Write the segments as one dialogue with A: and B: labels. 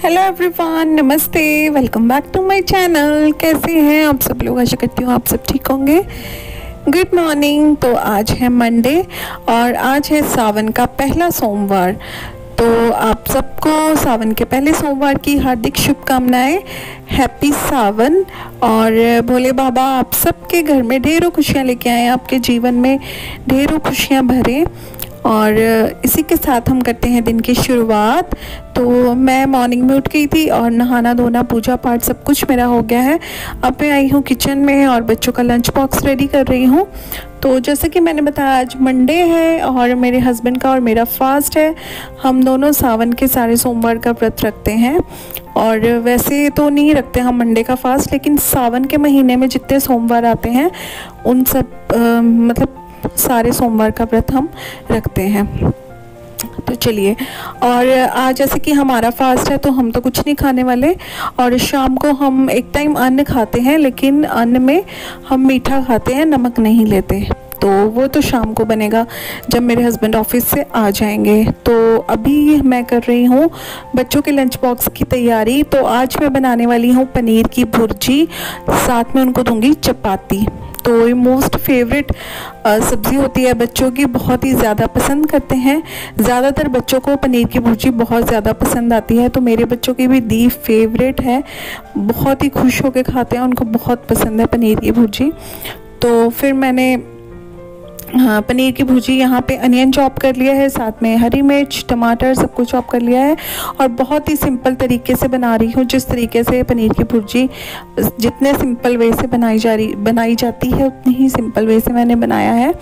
A: Hello everyone, नमस्ते, welcome back to my channel. कैसे हैं आप सब लोग? आशा करती हूँ आप सब ठीक होंगे। Good morning. तो आज है मंडे और आज है सावन का पहला सोमवार। तो आप सबको सावन के पहले सोमवार की हार्दिक शुभकामनाएं। हैप्पी सावन। और भोले बाबा आप सबके घर में ढेरों खुशियाँ लेके आए, आपके जीवन में ढेरों खुशियाँ भरे। और इसी के साथ हम करते हैं दिन की शुरुआत। तो मैं मॉर्निंग में उठ गई थी और नहाना धोना पूजा पाठ सब कुछ मेरा हो गया है। अब मैं आई हूँ किचन में और बच्चों का लंच बॉक्स रेडी कर रही हूँ। तो जैसे कि मैंने बताया आज मंडे है और मेरे हस्बैंड का और मेरा फास्ट है। हम दोनों सावन के सारे सोमवार का व्रत रखते हैं। और वैसे तो नहीं रखते हम मंडे का फास्ट, लेकिन सावन के महीने में जितने सोमवार आते हैं उन सब मतलब सारे सोमवार का व्रत हम रखते हैं। तो चलिए, और आज जैसे कि हमारा फास्ट है तो हम तो कुछ नहीं खाने वाले। और शाम को हम एक टाइम अन्न खाते हैं, लेकिन अन्न में हम मीठा खाते हैं, नमक नहीं लेते। तो वो तो शाम को बनेगा जब मेरे हस्बैंड ऑफिस से आ जाएंगे। तो अभी मैं कर रही हूँ बच्चों के लंच बॉक्स की तैयारी। तो आज मैं बनाने वाली हूँ पनीर की भुर्जी, साथ में उनको दूंगी चपाती। तो ये मोस्ट फेवरेट सब्ज़ी होती है बच्चों की, बहुत ही ज़्यादा पसंद करते हैं। ज़्यादातर बच्चों को पनीर की भुर्जी बहुत ज़्यादा पसंद आती है। तो मेरे बच्चों की भी दी फेवरेट है, बहुत ही खुश होकर खाते हैं, उनको बहुत पसंद है पनीर की भुर्जी। तो फिर मैंने पनीर की भुर्जी यहाँ पे अनियन चॉप कर लिया है, साथ में हरी मिर्च टमाटर सब कुछ चॉप कर लिया है। और बहुत ही सिंपल तरीके से बना रही हूँ, जिस तरीके से पनीर की भुर्जी जितने सिंपल वे से बनाई जाती है उतनी ही सिंपल वे से मैंने बनाया है।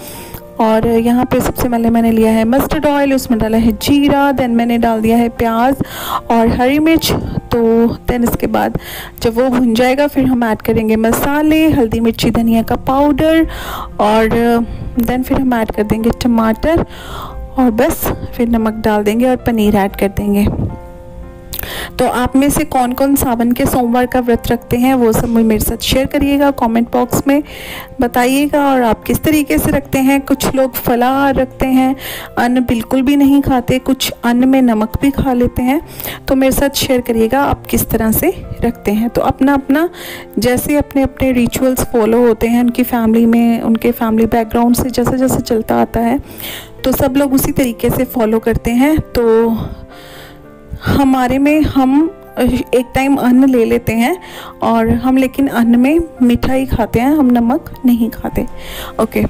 A: और यहाँ पे सबसे पहले मैंने लिया है मस्टर्ड ऑयल, उसमें डाला है जीरा, देन मैंने डाल दिया है प्याज और हरी मिर्च। तो देन इसके बाद जब वो भुन जाएगा फिर हम ऐड करेंगे मसाले, हल्दी मिर्ची धनिया का पाउडर, और देन फिर हम ऐड कर देंगे टमाटर और बस फिर नमक डाल देंगे और पनीर ऐड कर देंगे। तो आप में से कौन कौन सावन के सोमवार का व्रत रखते हैं वो सब मेरे साथ शेयर करिएगा, कमेंट बॉक्स में बताइएगा। और आप किस तरीके से रखते हैं? कुछ लोग फलाहार रखते हैं, अन्न बिल्कुल भी नहीं खाते, कुछ अन्न में नमक भी खा लेते हैं। तो मेरे साथ शेयर करिएगा आप किस तरह से रखते हैं। तो अपना अपना जैसे अपने अपने रिचुअल्स फॉलो होते हैं उनकी फैमिली में, उनके फैमिली बैकग्राउंड से जैसे जैसे चलता आता है तो सब लोग उसी तरीके से फॉलो करते हैं। तो हमारे में हम एक टाइम अन्न ले लेते हैं और हम लेकिन अन्न में मीठा ही खाते हैं, हम नमक नहीं खाते। ओके,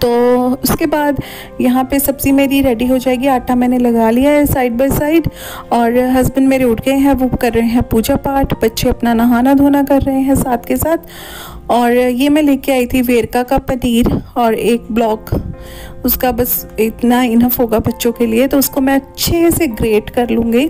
A: तो उसके बाद यहाँ पे सब्ज़ी मेरी रेडी हो जाएगी। आटा मैंने लगा लिया है साइड बाय साइड। और हस्बैंड मेरे उठ गए हैं, वो कर रहे हैं पूजा पाठ, बच्चे अपना नहाना धोना कर रहे हैं साथ के साथ। और ये मैं लेके आई थी वेरका का पनीर और एक ब्लॉक, उसका बस इतना इनफ होगा बच्चों के लिए। तो उसको मैं अच्छे से ग्रेट कर लूँगी,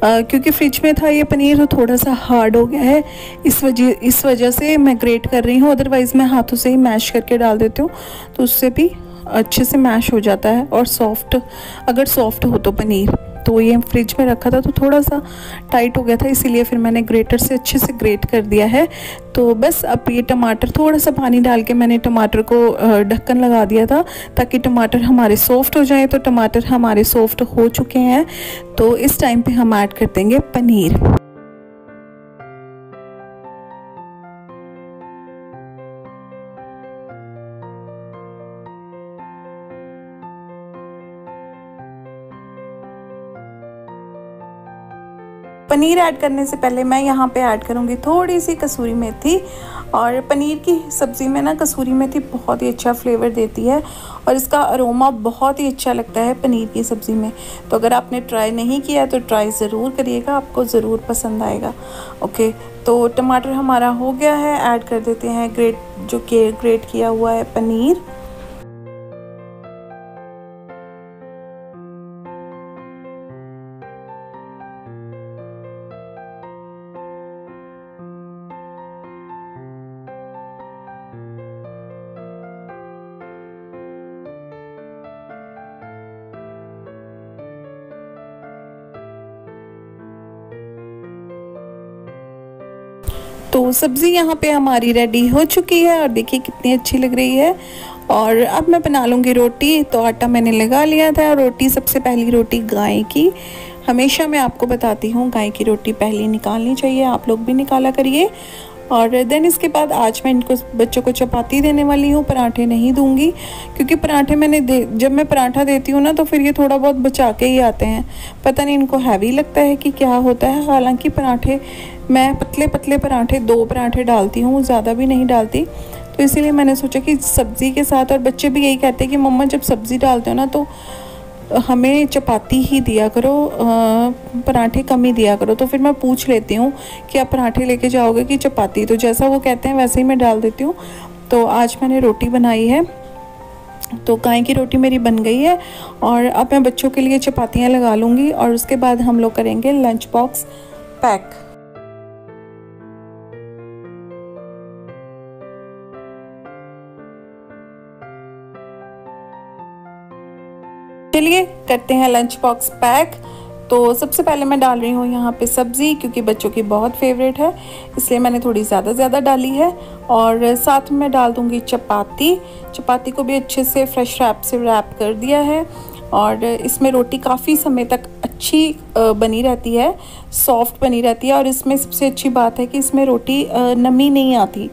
A: क्योंकि फ्रिज में था ये पनीर तो थोड़ा सा हार्ड हो गया है, इस वजह से मैं ग्रेट कर रही हूँ। अदरवाइज़ मैं हाथों से ही मैश करके डाल देती हूँ तो उससे भी अच्छे से मैश हो जाता है और सॉफ्ट, अगर सॉफ्ट हो तो पनीर। तो ये फ्रिज में रखा था तो थोड़ा सा टाइट हो गया था, इसीलिए फिर मैंने ग्रेटर से अच्छे से ग्रेट कर दिया है। तो बस अब ये टमाटर, थोड़ा सा पानी डाल के मैंने टमाटर को ढक्कन लगा दिया था ताकि टमाटर हमारे सॉफ्ट हो जाए। तो टमाटर हमारे सॉफ्ट हो चुके हैं। तो इस टाइम पे हम ऐड कर देंगे पनीर। पनीर ऐड करने से पहले मैं यहाँ पे ऐड करूँगी थोड़ी सी कसूरी मेथी। और पनीर की सब्ज़ी में ना कसूरी मेथी बहुत ही अच्छा फ्लेवर देती है और इसका अरोमा बहुत ही अच्छा लगता है पनीर की सब्ज़ी में। तो अगर आपने ट्राई नहीं किया तो ट्राई ज़रूर करिएगा, आपको ज़रूर पसंद आएगा। ओके, तो टमाटर हमारा हो गया है, ऐड कर देते हैं ग्रेट किया हुआ है पनीर। तो सब्ज़ी यहाँ पे हमारी रेडी हो चुकी है और देखिए कितनी अच्छी लग रही है। और अब मैं बना लूँगी रोटी। तो आटा मैंने लगा लिया था, रोटी सबसे पहली रोटी गाय की हमेशा मैं आपको बताती हूँ गाय की रोटी पहले निकालनी चाहिए, आप लोग भी निकाला करिए। और देन इसके बाद आज मैं इनको बच्चों को चपाती देने वाली हूँ, पराठे नहीं दूंगी, क्योंकि पराठे जब मैं पराठा देती हूँ ना तो फिर ये थोड़ा बहुत बचा के ही आते हैं। पता नहीं इनको हैवी लगता है कि क्या होता है। हालांकि पराठे मैं पतले पतले पराठे 2 पराठे डालती हूँ, ज़्यादा भी नहीं डालती। तो इसीलिए मैंने सोचा कि सब्ज़ी के साथ, और बच्चे भी यही कहते हैं कि मम्मा जब सब्ज़ी डालते हो ना तो हमें चपाती ही दिया करो, पराठे कम ही दिया करो। तो फिर मैं पूछ लेती हूँ कि आप पराठे लेके जाओगे कि चपाती, तो जैसा वो कहते हैं वैसे ही मैं डाल देती हूँ। तो आज मैंने रोटी बनाई है, तो गाय की रोटी मेरी बन गई है और अब मैं बच्चों के लिए चपातियाँ लगा लूँगी और उसके बाद हम लोग करेंगे लंच बॉक्स पैक। चलिए करते हैं लंच बॉक्स पैक। तो सबसे पहले मैं डाल रही हूँ यहाँ पे सब्ज़ी, क्योंकि बच्चों की बहुत फेवरेट है इसलिए मैंने थोड़ी ज़्यादा डाली है। और साथ में मैं डाल दूँगी चपाती को भी अच्छे से फ्रेश रैप से रैप कर दिया है। और इसमें रोटी काफ़ी समय तक अच्छी बनी रहती है, सॉफ्ट बनी रहती है। और इसमें सबसे अच्छी बात है कि इसमें रोटी नमी नहीं आती,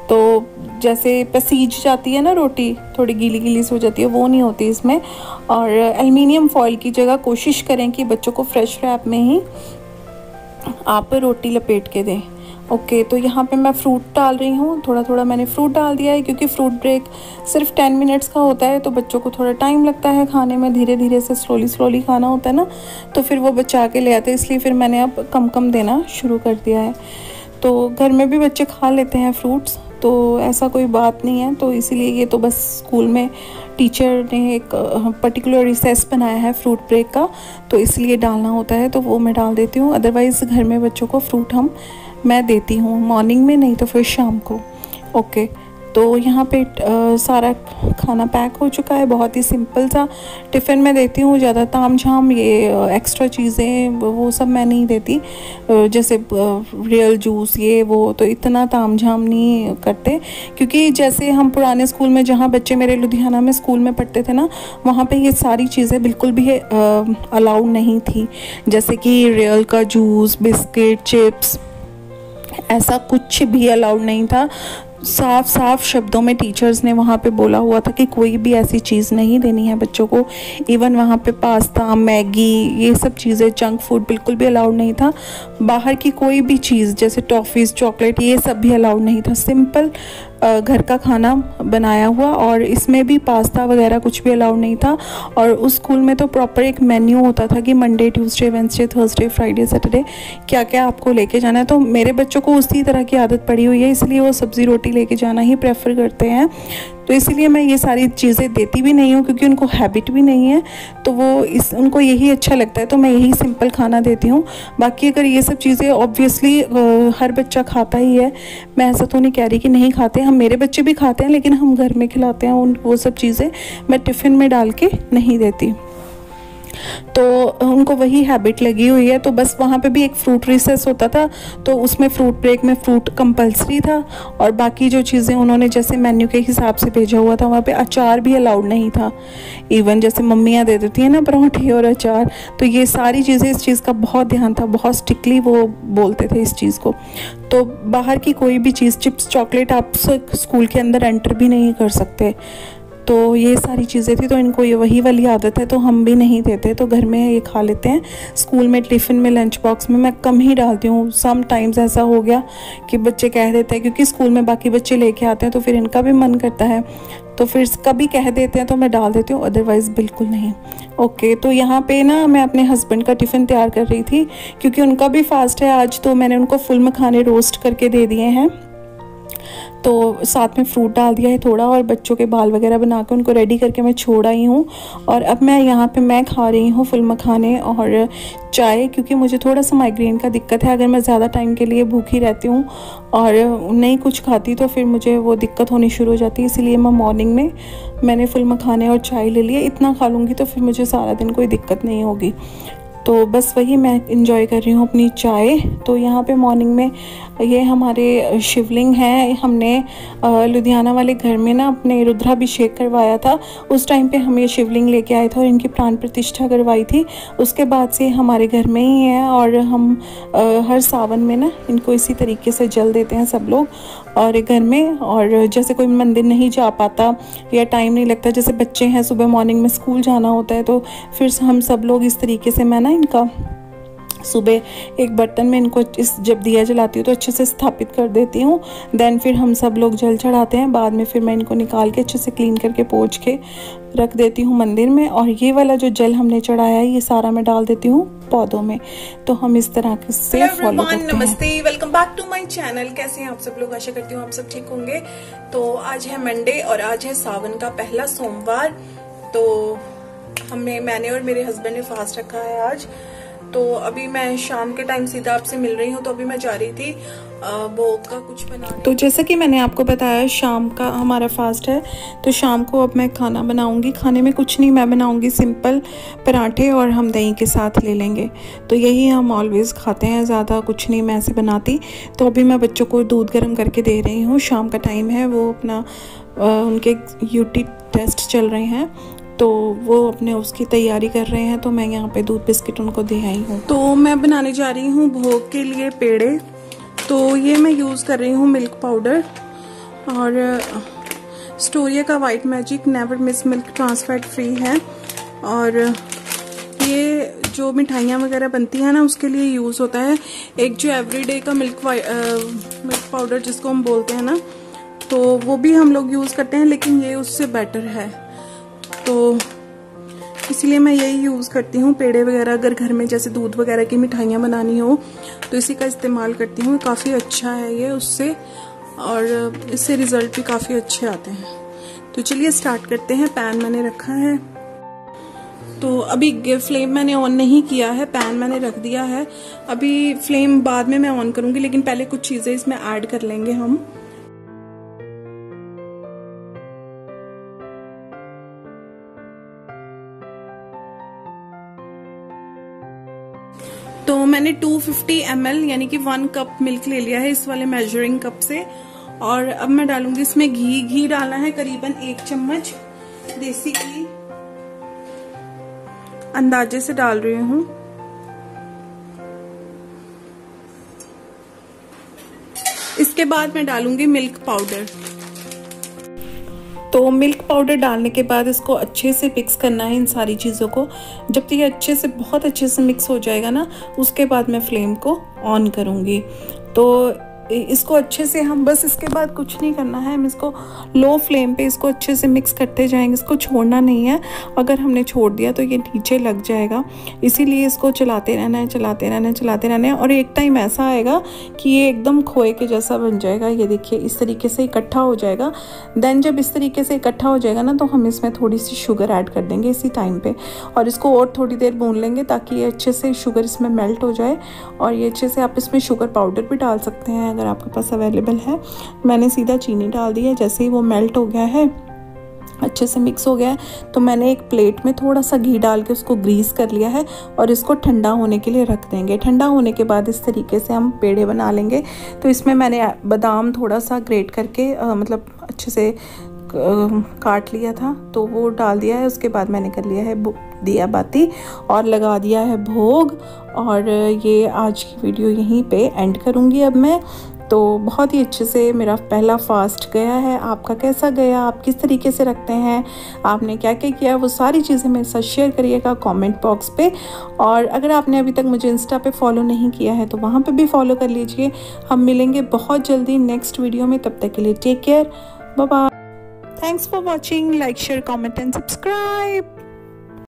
A: तो जैसे पसीज जाती है ना रोटी, थोड़ी गीली गीली सी हो जाती है, वो नहीं होती इसमें। और एल्युमिनियम फॉइल की जगह कोशिश करें कि बच्चों को फ्रेश रैप में ही आप रोटी लपेट के दें। ओके, तो यहाँ पे मैं फ्रूट डाल रही हूँ, थोड़ा मैंने फ्रूट डाल दिया है, क्योंकि फ्रूट ब्रेक सिर्फ 10 मिनट्स का होता है, तो बच्चों को थोड़ा टाइम लगता है खाने में, धीरे धीरे से स्लोली खाना होता है ना, तो फिर वो बचा के ले आते हैं, इसलिए फिर मैंने अब कम देना शुरू कर दिया है। तो घर में भी बच्चे खा लेते हैं फ्रूट्स, तो ऐसा कोई बात नहीं है। तो इसीलिए ये तो बस स्कूल में टीचर ने एक पर्टिकुलर रिसेस बनाया है फ्रूट ब्रेक का, तो इसलिए डालना होता है, तो वो मैं डाल देती हूँ। अदरवाइज़ घर में बच्चों को फ्रूट मैं देती हूँ मॉर्निंग में, नहीं तो फिर शाम को। ओके, तो यहाँ पे सारा खाना पैक हो चुका है, बहुत ही सिंपल सा टिफ़िन में देती हूँ। ज़्यादा ताम झाम ये एक्स्ट्रा चीज़ें वो सब मैं नहीं देती, जैसे रियल जूस ये वो, तो इतना ताम झाम नहीं करते। क्योंकि जैसे हम पुराने स्कूल में, जहाँ बच्चे मेरे लुधियाना में स्कूल में पढ़ते थे ना, वहाँ पे ये सारी चीज़ें बिल्कुल भी अलाउड नहीं थी, जैसे कि रियल का जूस, बिस्किट, चिप्स, ऐसा कुछ भी अलाउड नहीं था। साफ शब्दों में टीचर्स ने वहाँ पे बोला हुआ था कि कोई भी ऐसी चीज़ नहीं देनी है बच्चों को। इवन वहाँ पे पास्ता, मैगी, ये सब चीज़ें, जंक फूड बिल्कुल भी अलाउड नहीं था। बाहर की कोई भी चीज़ जैसे टॉफ़ीज़, चॉकलेट, ये सब भी अलाउड नहीं था। सिंपल घर का खाना बनाया हुआ, और इसमें भी पास्ता वगैरह कुछ भी अलाउड नहीं था। और उस स्कूल में तो प्रॉपर एक मेन्यू होता था कि Monday, Tuesday, Wednesday, Thursday, Friday, Saturday क्या क्या आपको लेके जाना है। तो मेरे बच्चों को उसी तरह की आदत पड़ी हुई है, इसलिए वो सब्ज़ी रोटी लेके जाना ही प्रेफर करते हैं। तो इसीलिए मैं ये सारी चीज़ें देती भी नहीं हूँ, क्योंकि उनको हैबिट भी नहीं है, तो वो उनको यही अच्छा लगता है, तो मैं यही सिंपल खाना देती हूँ। बाकी अगर ये सब चीज़ें ऑब्वियसली हर बच्चा खाता ही है, मैं ऐसा तो नहीं कह रही कि नहीं खाते, हम मेरे बच्चे भी खाते हैं, लेकिन हम घर में खिलाते हैं वो सब चीज़ें मैं टिफ़िन में डाल के नहीं देती। तो उनको वही हैबिट लगी हुई है। तो बस वहाँ पे भी एक फ्रूट रिसेस होता था, तो उसमें फ्रूट ब्रेक में फ्रूट कंपलसरी था, और बाकी जो चीज़ें उन्होंने जैसे मेन्यू के हिसाब से भेजा हुआ था, वहाँ पे अचार भी अलाउड नहीं था। इवन जैसे मम्मियाँ दे देती हैं ना पराठे और अचार, तो ये सारी चीज़ें, इस चीज़ का बहुत ध्यान था, बहुत स्ट्रिक्टली वो बोलते थे इस चीज़ को। तो बाहर की कोई भी चीज़, चिप्स, चॉकलेट, आप स्कूल के अंदर एंटर भी नहीं कर सकते। तो ये सारी चीज़ें थी, तो इनको ये वही वाली आदत है, तो हम भी नहीं देते, तो घर में ये खा लेते हैं। स्कूल में टिफ़िन में, लंच बॉक्स में मैं कम ही डालती हूँ। सम टाइम्स ऐसा हो गया कि बच्चे कह देते हैं, क्योंकि स्कूल में बाकी बच्चे लेके आते हैं, तो फिर इनका भी मन करता है, तो फिर कभी कह देते हैं तो मैं डाल देती हूँ, अदरवाइज़ बिल्कुल नहीं। ओके, तो यहाँ पे ना मैं अपने हस्बैंड का टिफ़िन तैयार कर रही थी, क्योंकि उनका भी फास्ट है आज, तो मैंने उनको फुल मखाने रोस्ट करके दे दिए हैं। तो साथ में फ्रूट डाल दिया है थोड़ा, और बच्चों के बाल वगैरह बना के उनको रेडी करके मैं छोड़ आई हूँ। और अब मैं यहाँ पे मैं खा रही हूँ फुल मखाने और चाय, क्योंकि मुझे थोड़ा सा माइग्रेन का दिक्कत है। अगर मैं ज़्यादा टाइम के लिए भूखी रहती हूँ और नहीं कुछ खाती, तो फिर मुझे वो दिक्कत होनी शुरू हो जाती है। इसीलिए मैं मॉर्निंग में मैंने फुल मखाने और चाय ले लिया। इतना खा लूँगी तो फिर मुझे सारा दिन कोई दिक्कत नहीं होगी। तो बस वही मैं इंजॉय कर रही हूँ अपनी चाय। तो यहाँ पे मॉर्निंग में ये हमारे शिवलिंग है, हमने लुधियाना वाले घर में ना अपने रुद्राभिषेक करवाया था, उस टाइम पे हम ये शिवलिंग लेके आए थे और इनकी प्राण प्रतिष्ठा करवाई थी। उसके बाद से हमारे घर में ही है और हम हर सावन में ना इनको इसी तरीके से जल देते हैं सब लोग और घर में। और जैसे कोई मंदिर नहीं जा पाता या टाइम नहीं लगता, जैसे बच्चे हैं सुबह मॉर्निंग में स्कूल जाना होता है, तो फिर हम सब लोग इस तरीके से, मैं ना इनका सुबह एक बर्तन में इनको जब दिया जलाती हूँ तो अच्छे से स्थापित कर देती हूँ। देन फिर हम सब लोग जल चढ़ाते हैं। बाद में फिर मैं इनको निकाल के अच्छे से क्लीन करके पोंछ के रख देती हूँ मंदिर में। और ये वाला जो जल हमने चढ़ाया है ये सारा मैं डाल देती हूँ पौधों में। तो हम इस तरह से फॉलो करते हैं।
B: नमस्ते, welcome back to my channel. कैसे हैं आप सब लोग? आशा करती हूँ आप सब ठीक होंगे। तो आज है मंडे और आज है सावन का पहला सोमवार। तो मैंने और मेरे हस्बैंड ने फास्ट रखा है आज। तो अभी मैं शाम के टाइम सीधा आपसे मिल रही हूँ। तो अभी मैं जा रही थी भोग का कुछ बनाने।
A: तो जैसा कि मैंने आपको बताया शाम का हमारा फास्ट है, तो शाम को अब मैं खाना बनाऊंगी। खाने में कुछ नहीं, मैं बनाऊंगी सिंपल पराठे और हम दही के साथ ले लेंगे। तो यही हम ऑलवेज़ खाते हैं, ज़्यादा कुछ नहीं मैं ऐसे बनाती। तो अभी मैं बच्चों को दूध गर्म करके दे रही हूँ। शाम का टाइम है, वो अपना उनके यूटी टेस्ट चल रहे हैं तो वो अपने उसकी तैयारी कर रहे हैं। तो मैं यहाँ पे दूध बिस्किट उनको दे आई हूँ।
B: तो मैं बनाने जा रही हूँ भोग के लिए पेड़े। तो ये मैं यूज़ कर रही हूँ मिल्क पाउडर और स्टोरिया का white magic never miss milk trans fat free है। और ये जो मिठाइयाँ वगैरह बनती हैं ना उसके लिए यूज़ होता है। एक जो एवरीडे का मिल्क पाउडर जिसको हम बोलते हैं ना, तो वो भी हम लोग यूज़ करते हैं, लेकिन ये उससे बेटर है। तो इसलिए मैं यही यूज़ करती हूँ। पेड़े वगैरह अगर घर में जैसे दूध वगैरह की मिठाइयाँ बनानी हो तो इसी का इस्तेमाल करती हूँ। काफ़ी अच्छा है ये उससे, और इससे रिज़ल्ट भी काफ़ी अच्छे आते हैं। तो चलिए स्टार्ट करते हैं। पैन मैंने रखा है, तो अभी फ्लेम मैंने ऑन नहीं किया है, पैन मैंने रख दिया है। अभी फ्लेम बाद में मैं ऑन करूँगी, लेकिन पहले कुछ चीज़ें इसमें ऐड कर लेंगे हम। तो मैंने 250 ml यानी कि 1 कप मिल्क ले लिया है इस वाले मेजरिंग कप से। और अब मैं डालूंगी इसमें घी डालना है करीबन 1 चम्मच देसी घी, अंदाजे से डाल रही हूँ। इसके बाद मैं डालूंगी मिल्क पाउडर।
A: तो मिल्क पाउडर डालने के बाद इसको अच्छे से मिक्स करना है इन सारी चीज़ों को। जब तक ये अच्छे से बहुत अच्छे से मिक्स हो जाएगा ना, उसके बाद मैं फ्लेम को ऑन करूँगी। तो इसको अच्छे से हम बस इसके बाद कुछ नहीं करना है, हम इसको लो फ्लेम पे इसको अच्छे से मिक्स करते जाएंगे। इसको छोड़ना नहीं है, अगर हमने छोड़ दिया तो ये नीचे लग जाएगा। इसीलिए इसको चलाते रहना है, चलाते रहना है, चलाते रहना है। और एक टाइम ऐसा आएगा कि ये एकदम खोए के जैसा बन जाएगा। ये देखिए इस तरीके से इकट्ठा हो जाएगा। देन जब इस तरीके से इकट्ठा हो जाएगा ना, तो हम इसमें थोड़ी सी शुगर ऐड कर देंगे इसी टाइम पे, और इसको और थोड़ी देर भून लेंगे ताकि ये अच्छे से शुगर इसमें मेल्ट हो जाए। और ये अच्छे से आप इसमें शुगर पाउडर भी डाल सकते हैं अगर आपके पास अवेलेबल है। मैंने सीधा चीनी डाल दी है। जैसे ही वो मेल्ट हो गया है, अच्छे से मिक्स हो गया है, तो मैंने एक प्लेट में थोड़ा सा घी डाल के उसको ग्रीस कर लिया है और इसको ठंडा होने के लिए रख देंगे। ठंडा होने के बाद इस तरीके से हम पेड़े बना लेंगे। तो इसमें मैंने बादाम थोड़ा सा ग्रेट करके मतलब अच्छे से काट लिया था, तो वो डाल दिया है। उसके बाद मैंने कर लिया है दिया बाती और लगा दिया है भोग। और ये आज की वीडियो यहीं पे एंड करूँगी अब मैं। तो बहुत ही अच्छे से मेरा पहला फास्ट गया है। आपका कैसा गया? आप किस तरीके से रखते हैं? आपने क्या क्या किया? वो सारी चीज़ें मेरे साथ शेयर करिएगा कमेंट बॉक्स पे। और अगर आपने अभी तक मुझे इंस्टा पे फॉलो नहीं किया है तो वहाँ पे भी फॉलो कर लीजिए। हम मिलेंगे बहुत जल्दी नेक्स्ट वीडियो में। तब तक के लिए take care, bye bye. Thanks for watching. Like, share, comment and subscribe.